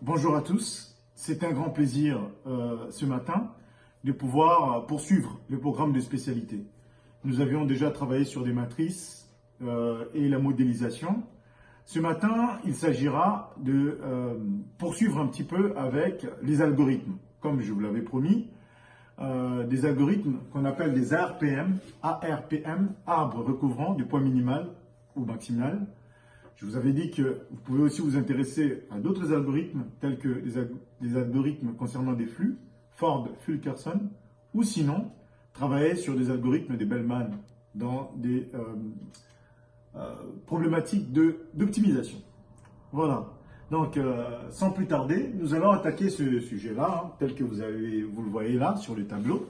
Bonjour à tous, c'est un grand plaisir ce matin de pouvoir poursuivre le programme de spécialité. Nous avions déjà travaillé sur des matrices et la modélisation. Ce matin, il s'agira de poursuivre un petit peu avec les algorithmes. Comme je vous l'avais promis, des algorithmes qu'on appelle des ARPM, arbres recouvrant du point minimal ou maximal. Je vous avais dit que vous pouvez aussi vous intéresser à d'autres algorithmes, tels que des algorithmes concernant des flux, Ford-Fulkerson, ou sinon, travailler sur des algorithmes des Bellman dans des problématiques d'optimisation. Voilà. Donc, sans plus tarder, nous allons attaquer ce sujet-là, tel que vous le voyez là, sur le tableau,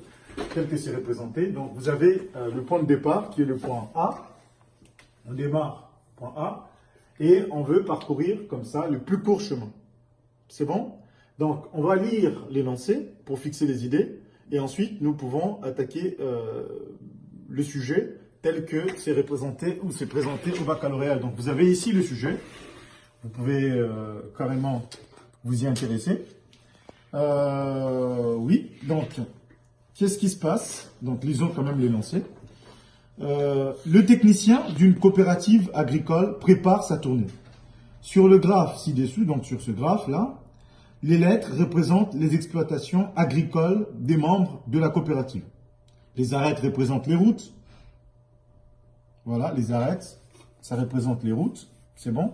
tel que c'est représenté. Donc, vous avez le point de départ, qui est le point A. On démarre, point A. Et on veut parcourir comme ça le plus court chemin. C'est bon? Donc, on va lire l'énoncé pour fixer les idées. Et ensuite, nous pouvons attaquer le sujet tel que c'est représenté ou c'est présenté au baccalauréat. Donc, vous avez ici le sujet. Vous pouvez carrément vous y intéresser. Oui, donc, qu'est-ce qui se passe? Donc, lisons quand même l'énoncé. Le technicien d'une coopérative agricole prépare sa tournée. Sur le graphe ci-dessus, donc sur ce graphe-là, les lettres représentent les exploitations agricoles des membres de la coopérative. Les arêtes représentent les routes. Voilà, les arêtes, ça représente les routes. C'est bon.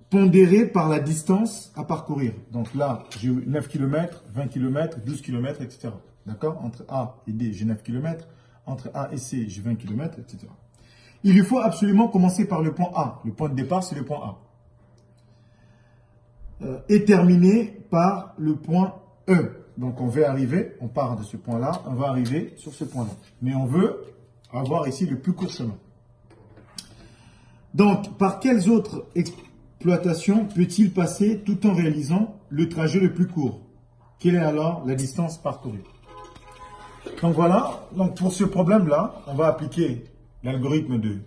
Pondéré par la distance à parcourir. Donc là, j'ai 9 km, 20 km, 12 km, etc. D'accord? Entre A et D, j'ai 9 km. Entre A et C, j'ai 20 km, etc. Il lui faut absolument commencer par le point A. Le point de départ, c'est le point A. Et terminer par le point E. Donc on va arriver, on part de ce point-là, on va arriver sur ce point-là. Mais on veut avoir ici le plus court chemin. Donc, par quelles autres exploitation peut-il passer tout en réalisant le trajet le plus court? Quelle est alors la distance parcourue? Donc voilà, donc pour ce problème-là, on va appliquer l'algorithme de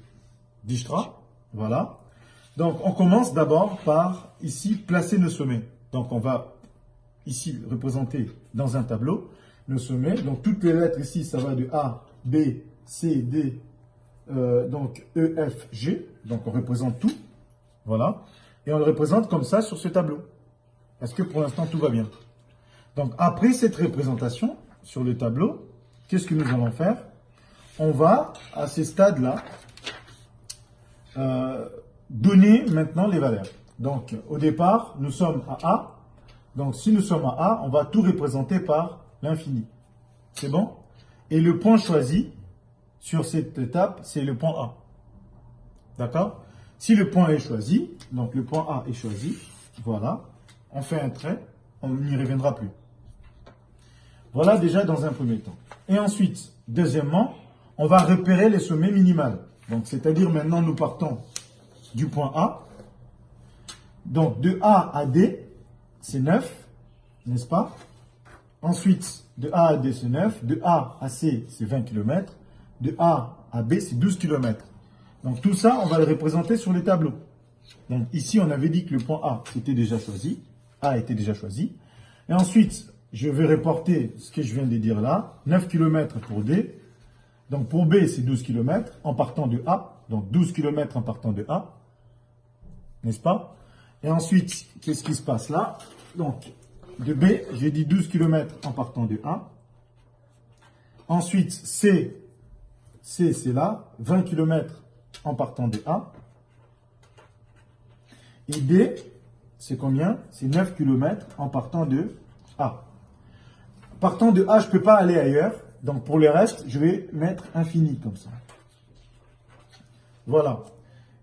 Dijkstra. Voilà. Donc on commence d'abord par ici placer nos sommets. Donc on va ici représenter dans un tableau nos sommets. Donc toutes les lettres ici, ça va de A, B, C, D, donc E, F, G. Donc on représente tout. Voilà. Et on le représente comme ça sur ce tableau. Parce que pour l'instant, tout va bien. Donc, après cette représentation sur le tableau, qu'est-ce que nous allons faire? On va, à ces stades-là, donner maintenant les valeurs. Donc, au départ, nous sommes à A. Donc, si nous sommes à A, on va tout représenter par l'infini. C'est bon? Et le point choisi sur cette étape, c'est le point A. D'accord? Si le point est choisi, donc le point A est choisi, voilà, on fait un trait, on n'y reviendra plus. Voilà déjà dans un premier temps. Et ensuite, deuxièmement, on va repérer les sommets minimales. Donc, c'est-à-dire maintenant nous partons du point A. Donc, de A à D, c'est 9, n'est-ce pas? Ensuite, de A à D, c'est 9. De A à C, c'est 20 km. De A à B, c'est 12 km. Donc tout ça, on va le représenter sur les tableaux. Donc ici, on avait dit que le point A était déjà choisi. A était déjà choisi. Et ensuite, je vais reporter ce que je viens de dire là. 9 km pour D. Donc pour B, c'est 12 km en partant de A. Donc 12 km en partant de A. N'est-ce pas? Et ensuite, qu'est-ce qui se passe là? Donc de B, j'ai dit 12 km en partant de A. Ensuite, C, c'est là. 20 km en partant de A. Et D, c'est combien? C'est 9 km en partant de A. Partant de A, je ne peux pas aller ailleurs. Donc pour le reste, je vais mettre infini comme ça. Voilà.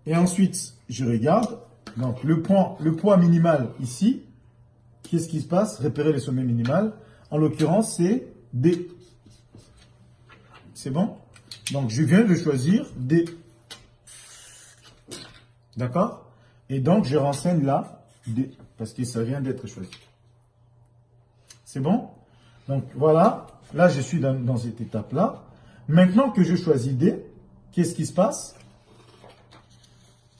Et ensuite, je regarde. Donc le poids minimal ici. Qu'est-ce qui se passe? Repérer les sommets minimales. En l'occurrence, c'est D. C'est bon? Donc je viens de choisir D. D'accord? Et donc, je renseigne là, D, parce que ça vient d'être choisi. C'est bon? Donc, voilà. Là, je suis dans cette étape-là. Maintenant que je choisis D, qu'est-ce qui se passe?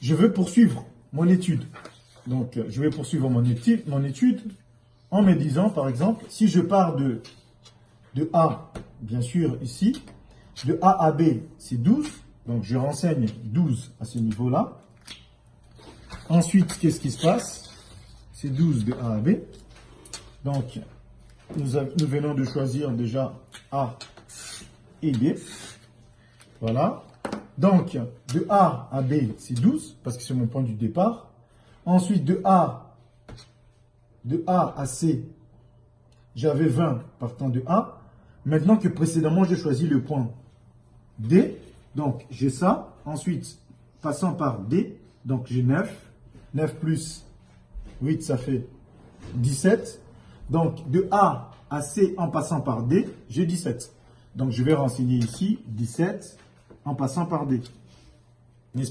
je veux poursuivre mon étude. Donc, je vais poursuivre mon étude en me disant, par exemple, si je pars de A, bien sûr, ici, de A à B, c'est 12. Donc, je renseigne 12 à ce niveau-là. Ensuite, qu'est-ce qui se passe? C'est 12 de A à B. Donc, nous venons de choisir déjà A et B. Voilà. Donc, de A à B, c'est 12, parce que c'est mon point du départ. Ensuite, de A à C, j'avais 20 partant de A. Maintenant que précédemment, j'ai choisi le point D. Donc, j'ai ça. Ensuite, passant par D, donc j'ai 9. 9 plus 8, ça fait 17. Donc, de A à C en passant par D, j'ai 17. Donc, je vais renseigner ici 17 en passant par D. N'est-ce pas?